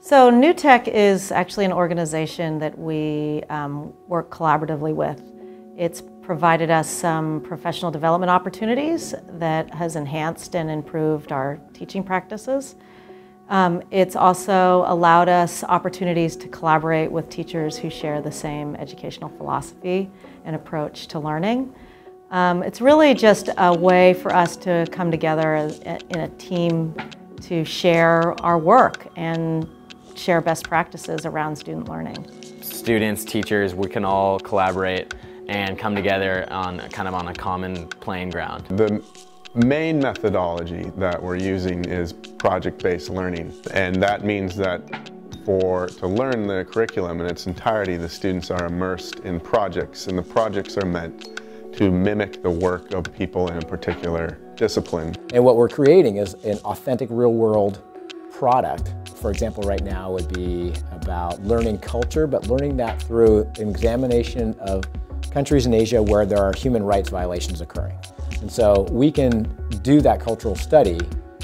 So New Tech is actually an organization that we work collaboratively with. It's provided us some professional development opportunities that has enhanced and improved our teaching practices. It's also allowed us opportunities to collaborate with teachers who share the same educational philosophy and approach to learning. It's really just a way for us to come together in a team to share our work and share best practices around student learning. Students, teachers, we can all collaborate and come together on on a common playing ground. The main methodology that we're using is project-based learning, and that means that to learn the curriculum in its entirety, the students are immersed in projects, and the projects are meant to mimic the work of people in a particular discipline. And what we're creating is an authentic real-world product. For example, right now would be about learning culture, but learning that through an examination of countries in Asia where there are human rights violations occurring. And so we can do that cultural study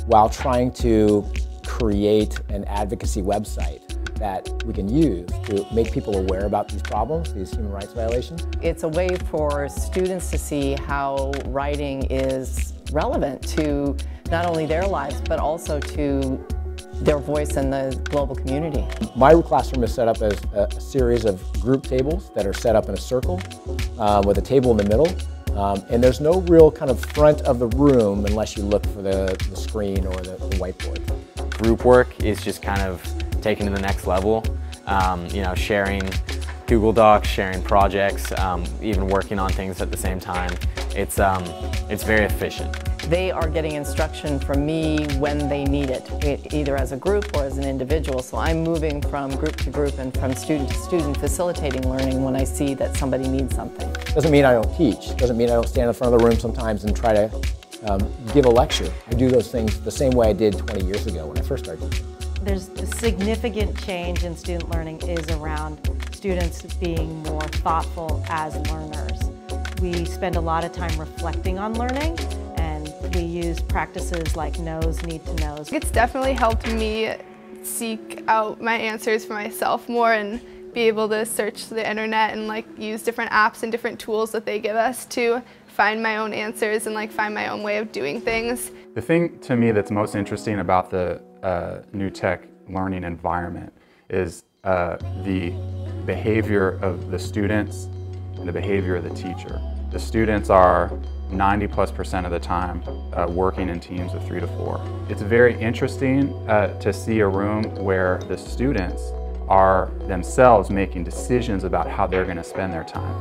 while trying to create an advocacy website that we can use to make people aware about these problems, these human rights violations. It's a way for students to see how writing is relevant to not only their lives, but also to their voice in the global community. My classroom is set up as a series of group tables that are set up in a circle with a table in the middle. And there's no real kind of front of the room unless you look for the screen or the whiteboard. Group work is just kind of taken to the next level. You know, sharing Google Docs, sharing projects, even working on things at the same time. It's very efficient. They are getting instruction from me when they need it, either as a group or as an individual. So I'm moving from group to group and from student to student, facilitating learning when I see that somebody needs something. Doesn't mean I don't teach. Doesn't mean I don't stand in front of the room sometimes and try to give a lecture. I do those things the same way I did 20 years ago when I first started teaching. There's a significant change in student learning is around students being more thoughtful as learners. We spend a lot of time reflecting on learning, and we use practices like knows, need to knows. It's definitely helped me seek out my answers for myself more and be able to search the internet and use different apps and different tools that they give us to find my own answers and find my own way of doing things. The thing to me that's most interesting about the New Tech learning environment is the behavior of the students and the behavior of the teacher. The students are 90+% of the time working in teams of 3 to 4. It's very interesting to see a room where the students are themselves making decisions about how they're going to spend their time.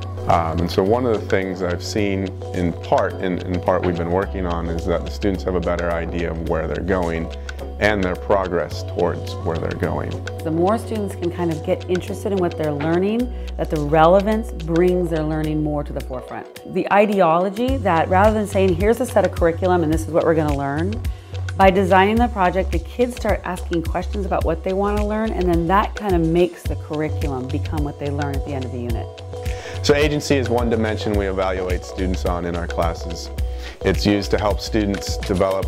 And so one of the things I've seen in part we've been working on is that the students have a better idea of where they're going and their progress towards where they're going. The more students can kind of get interested in what they're learning, that the relevance brings their learning more to the forefront. The ideology that rather than saying, here's a set of curriculum and this is what we're going to learn, by designing the project, the kids start asking questions about what they want to learn, and then that kind of makes the curriculum become what they learn at the end of the unit. So agency is one dimension we evaluate students on in our classes. It's used to help students develop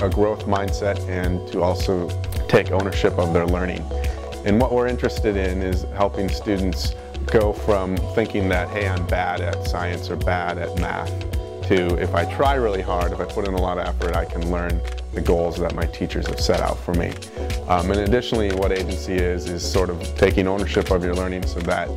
a growth mindset and to also take ownership of their learning. And what we're interested in is helping students go from thinking that, hey, I'm bad at science or bad at math, to if I try really hard, if I put in a lot of effort, I can learn the goals that my teachers have set out for me. And additionally, what agency is sort of taking ownership of your learning so that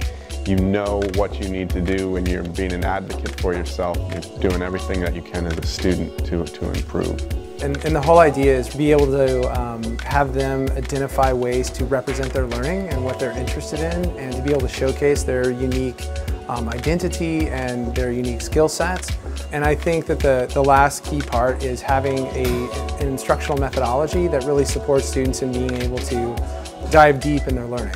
you know what you need to do when you're being an advocate for yourself. You're doing everything that you can as a student to improve. And the whole idea is to be able to have them identify ways to represent their learning and what they're interested in, and to be able to showcase their unique identity and their unique skill sets. And I think that the last key part is having an instructional methodology that really supports students in being able to dive deep in their learning.